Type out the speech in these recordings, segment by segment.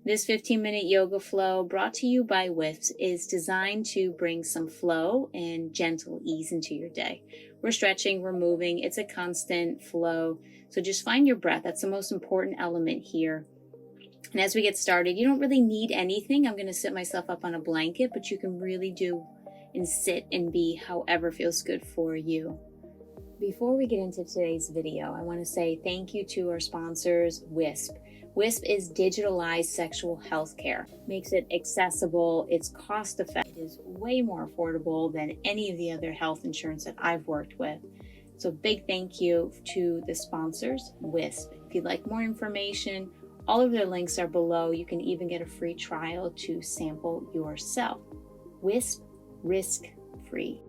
This 15-minute yoga flow brought to you by WISP is designed to bring some flow and gentle ease into your day. We're stretching, we're moving, it's a constant flow. So just find your breath. That's the most important element here. And as we get started, you don't really need anything. I'm going to sit myself up on a blanket, but you can really do and sit and be however feels good for you. Before we get into today's video, I want to say thank you to our sponsors, WISP. WISP is digitalized sexual health care. Makes it accessible, it's cost effective, it is way more affordable than any of the other health insurance that I've worked with. So big thank you to the sponsors, WISP. If you'd like more information, all of their links are below. You can even get a free trial to sample yourself. WISP, risk-free.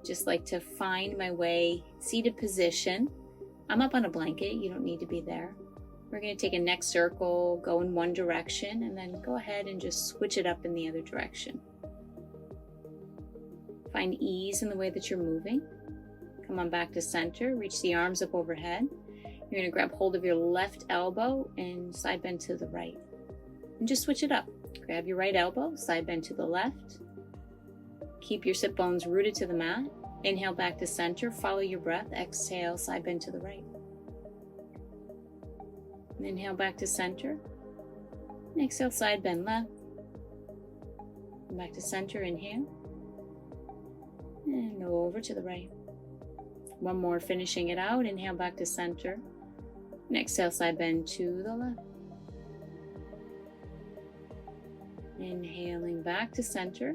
Just like to find my way, seated position. I'm up on a blanket, you don't need to be there. We're going to take a neck circle, go in one direction, and then go ahead and just switch it up in the other direction. Find ease in the way that you're moving. Come on back to center, reach the arms up overhead. You're going to grab hold of your left elbow and side bend to the right. And just switch it up. Grab your right elbow, side bend to the left. Keep your sit bones rooted to the mat. Inhale back to center, follow your breath, exhale, side bend to the right. And inhale back to center, and exhale, side bend left. And back to center, inhale, and over to the right. One more, finishing it out, inhale back to center, and exhale, side bend to the left. Inhaling back to center.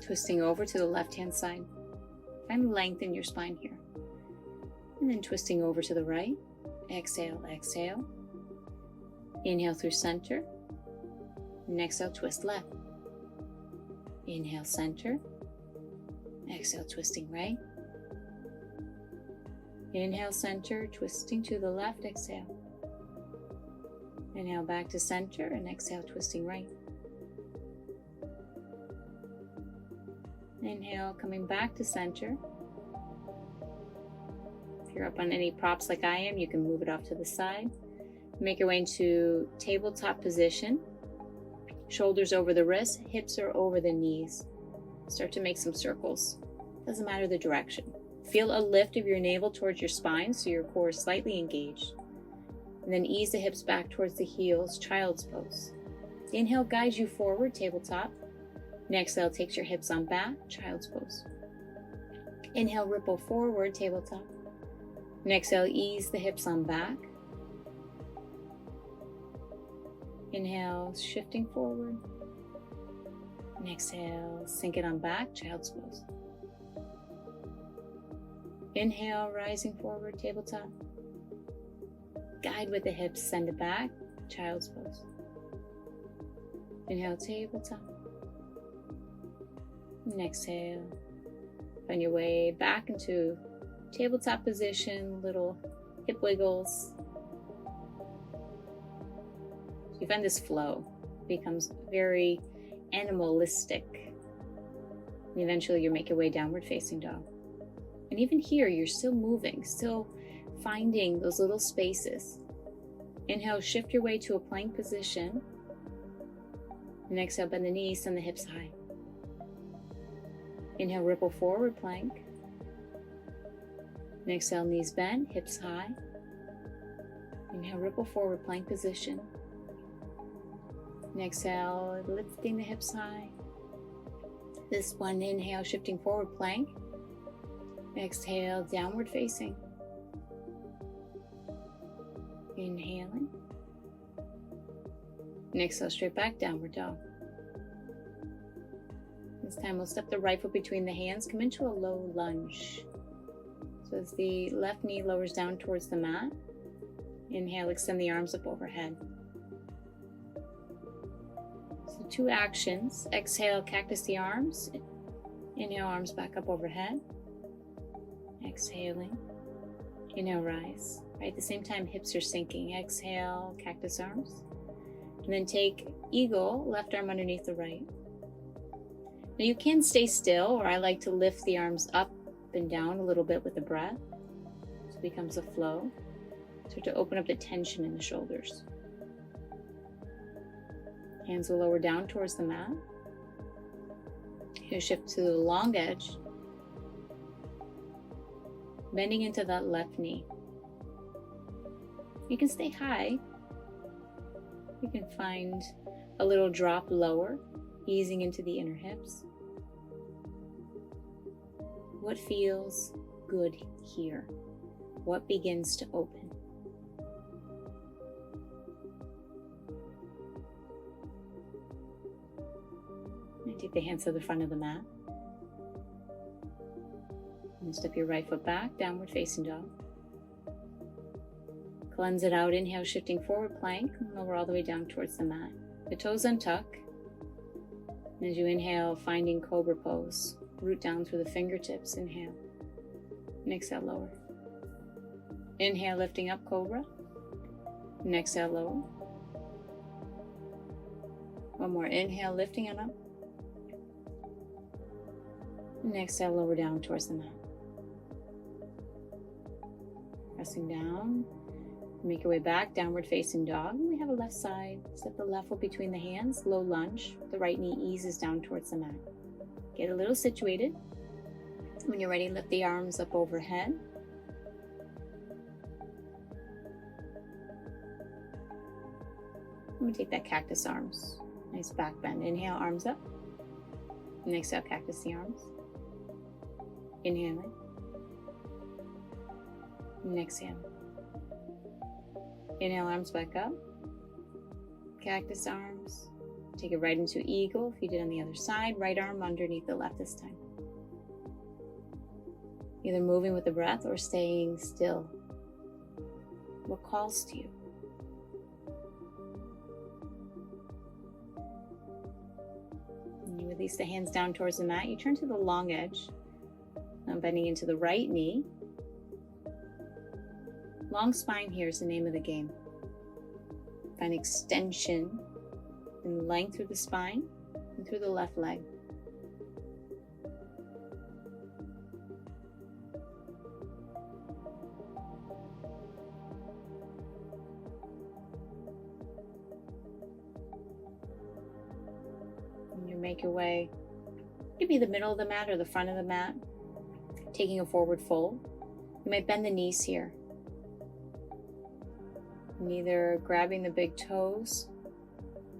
Twisting over to the left-hand side. Find length in your spine here. And then twisting over to the right. Exhale, exhale. Inhale through center. And exhale, twist left. Inhale, center. Exhale, twisting right. Inhale, center, twisting to the left, exhale. Inhale back to center and exhale, twisting right. Inhale, coming back to center. If you're up on any props like I am, you can move it off to the side. Make your way into tabletop position. Shoulders over the wrists, hips are over the knees. Start to make some circles. Doesn't matter the direction. Feel a lift of your navel towards your spine so your core is slightly engaged. And then ease the hips back towards the heels, child's pose. The inhale guides you forward, tabletop. And exhale takes your hips on back, child's pose. Inhale, ripple forward, tabletop. And exhale, ease the hips on back. Inhale, shifting forward. And exhale, sink it on back, child's pose. Inhale, rising forward, tabletop. Guide with the hips, send it back, child's pose. Inhale, tabletop. And exhale, find your way back into tabletop position, little hip wiggles. You find this flow becomes very animalistic. And eventually you make your way downward facing dog. And even here, you're still moving, still finding those little spaces. Inhale, shift your way to a plank position. And exhale, bend the knees, send the hips high. Inhale, ripple forward, plank. And exhale, knees bend, hips high. Inhale, ripple forward, plank position. And exhale, lifting the hips high. This one, inhale, shifting forward, plank. Exhale, downward facing. Inhaling. And exhale, straight back, downward dog. This time we'll step the right foot between the hands, come into a low lunge. So as the left knee lowers down towards the mat, inhale, extend the arms up overhead. So 2 actions. Exhale, cactus the arms. Inhale, arms back up overhead. Exhaling. Inhale, rise. Right, at the same time, hips are sinking. Exhale, cactus arms. And then take eagle, left arm underneath the right. Now you can stay still, or I like to lift the arms up and down a little bit with the breath. So it becomes a flow. Start to open up the tension in the shoulders. Hands will lower down towards the mat. You'll shift to the long edge, bending into that left knee. You can stay high. You can find a little drop lower, easing into the inner hips. What feels good here? What begins to open? Take the hands to the front of the mat. And step your right foot back, downward facing dog. Cleanse it out. Inhale, shifting forward plank, and lower all the way down towards the mat. The toes untuck. And as you inhale, finding cobra pose. Root down through the fingertips. Inhale. And exhale, lower. Inhale, lifting up, cobra. And exhale, lower. One more. Inhale, lifting it up. And exhale, lower down towards the mat. Pressing down. Make your way back, downward facing dog. We have a left side. Step the left foot between the hands, low lunge. The right knee eases down towards the mat. Get a little situated. When you're ready, lift the arms up overhead. I'm going to take that cactus arms. Nice back bend. Inhale, arms up. And exhale, cactus the arms. Inhaling. And exhale. Inhale, arms back up. Cactus arms. Take it right into eagle if you did on the other side. Right arm underneath the left this time. Either moving with the breath or staying still. What calls to you? And you release the hands down towards the mat. You turn to the long edge. Now bending into the right knee. Long spine here is the name of the game. Find extension and length through the spine and through the left leg. And you make your way. It could be the middle of the mat or the front of the mat. Taking a forward fold. You might bend the knees here. And either grabbing the big toes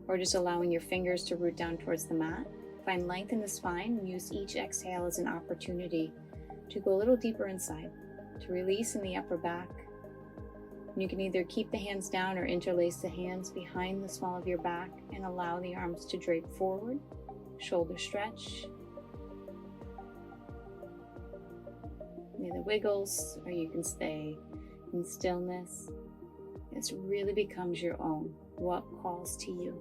or just allowing your fingers to root down towards the mat. Find length in the spine and use each exhale as an opportunity to go a little deeper inside, to release in the upper back. And you can either keep the hands down or interlace the hands behind the small of your back and allow the arms to drape forward, shoulder stretch. Either wiggles or you can stay in stillness. This really becomes your own. What calls to you?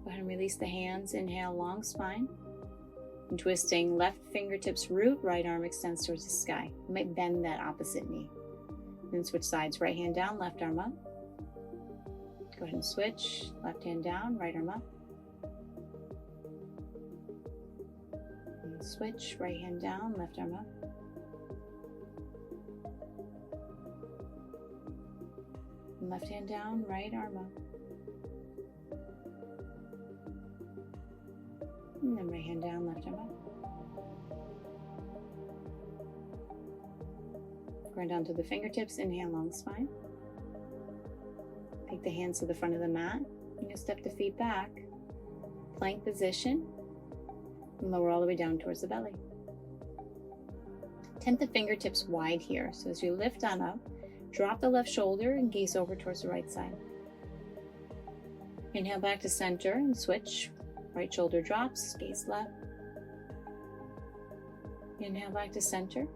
Go ahead and release the hands. Inhale, long spine. And twisting, left fingertips root, right arm extends towards the sky. You might bend that opposite knee. Then switch sides. Right hand down, left arm up. Go ahead and switch. Left hand down, right arm up. And switch. Right hand down, left arm up. And left hand down, right arm up. And then right hand down, left arm up. Going down to the fingertips, inhale, long spine. Take the hands to the front of the mat. And you'll step the feet back. Plank position. And lower all the way down towards the belly. Tent the fingertips wide here. So as you lift on up, drop the left shoulder and gaze over towards the right side. Inhale back to center and switch. Right shoulder drops, gaze left. Inhale back to center.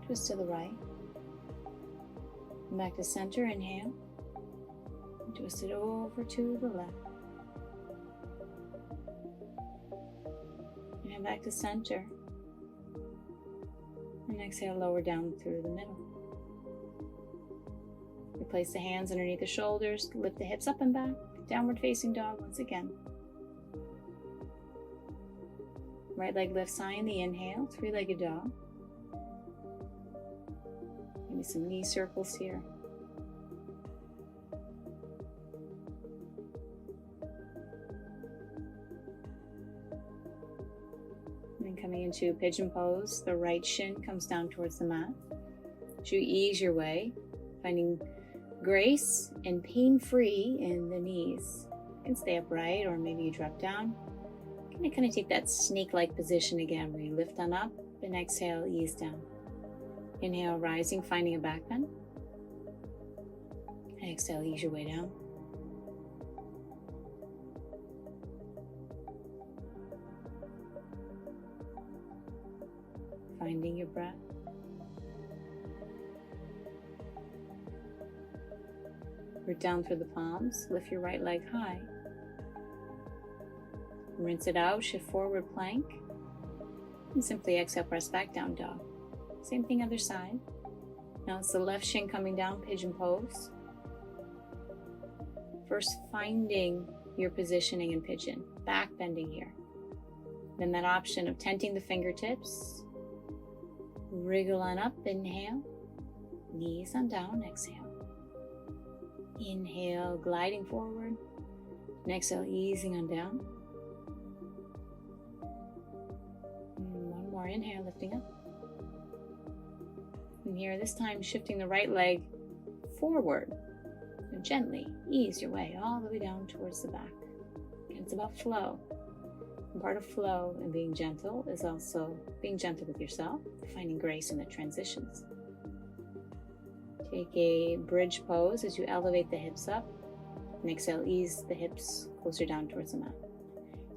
Twist to the right. And back to center, inhale. And twist it over to the left. Inhale back to center. And exhale, lower down through the middle. Place the hands underneath the shoulders, lift the hips up and back, downward facing dog once again. Right leg lifts high in the inhale, three-legged dog. Give me some knee circles here. And then coming into pigeon pose, the right shin comes down towards the mat. As you ease your way, finding grace and pain-free in the knees. You can stay upright, or maybe you drop down. Kind of take that snake-like position again, where you lift on up and exhale, ease down. Inhale, rising, finding a back bend. Exhale, ease your way down. Finding your breath. Root down through the palms, lift your right leg high. Rinse it out, shift forward plank. And simply exhale, press back down dog. Same thing other side. Now it's the left shin coming down, pigeon pose. First finding your positioning in pigeon, back bending here. Then that option of tenting the fingertips. Wriggle on up, inhale. Knees on down, exhale. Inhale, gliding forward. And exhale, easing on down. And one more inhale, lifting up. And here, this time, shifting the right leg forward. And gently ease your way all the way down towards the back. And it's about flow. And part of flow and being gentle is also being gentle with yourself, finding grace in the transitions. Take a bridge pose as you elevate the hips up. And exhale, ease the hips closer down towards the mat.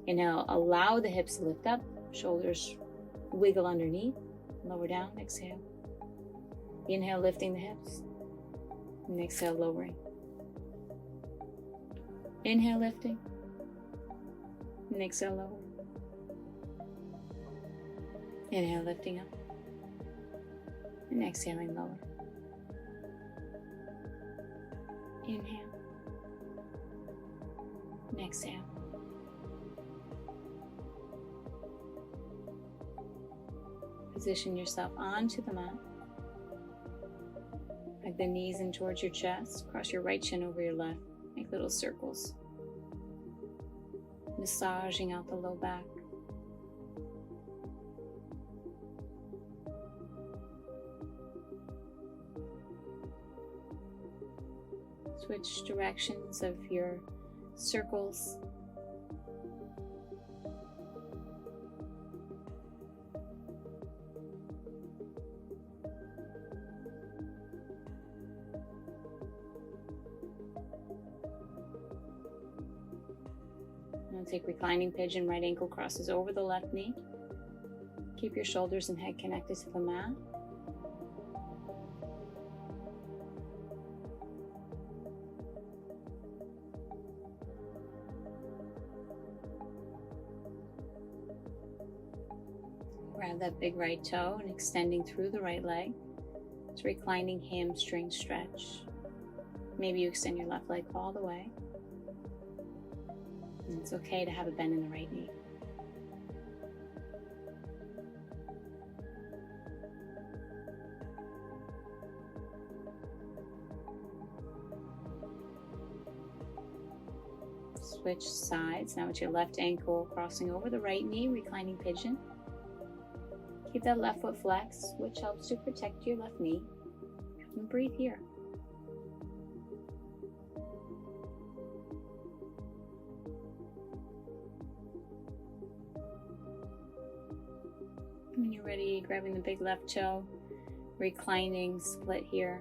Inhale, allow the hips to lift up, shoulders wiggle underneath, lower down, exhale. Inhale, lifting the hips. And exhale, lowering. Inhale, lifting. And exhale, lowering. Inhale, lifting up. And exhaling, lower. Inhale. And exhale. Position yourself onto the mat. Hug the knees in towards your chest. Cross your right shin over your left. Make little circles. Massaging out the low back. Switch directions of your circles. Now take reclining pigeon, right ankle crosses over the left knee. Keep your shoulders and head connected to the mat. Grab that big right toe and extending through the right leg. It's reclining hamstring stretch. Maybe you extend your left leg all the way. And it's okay to have a bend in the right knee. Switch sides. Now with your left ankle crossing over the right knee, reclining pigeon. Keep that left foot flexed, which helps to protect your left knee. And breathe here. When you're ready, grabbing the big left toe, reclining, split here.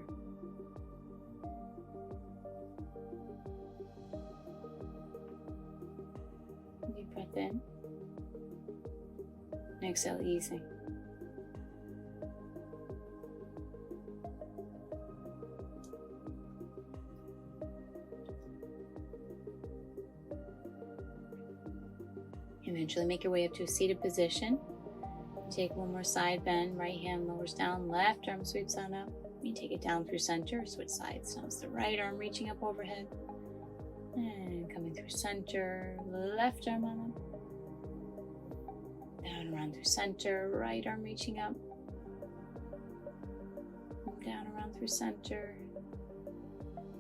Deep breath in. And exhale, easing. Eventually make your way up to a seated position. Take one more side bend, right hand lowers down, left arm sweeps on up. You take it down through center, switch sides. Now it's the right arm reaching up overhead. And coming through center, left arm on up. Down around through center, right arm reaching up. down around through center.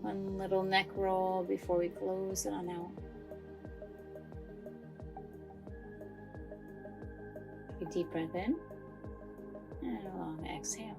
One little neck roll before we close it on out. Take a deep breath in and a long exhale.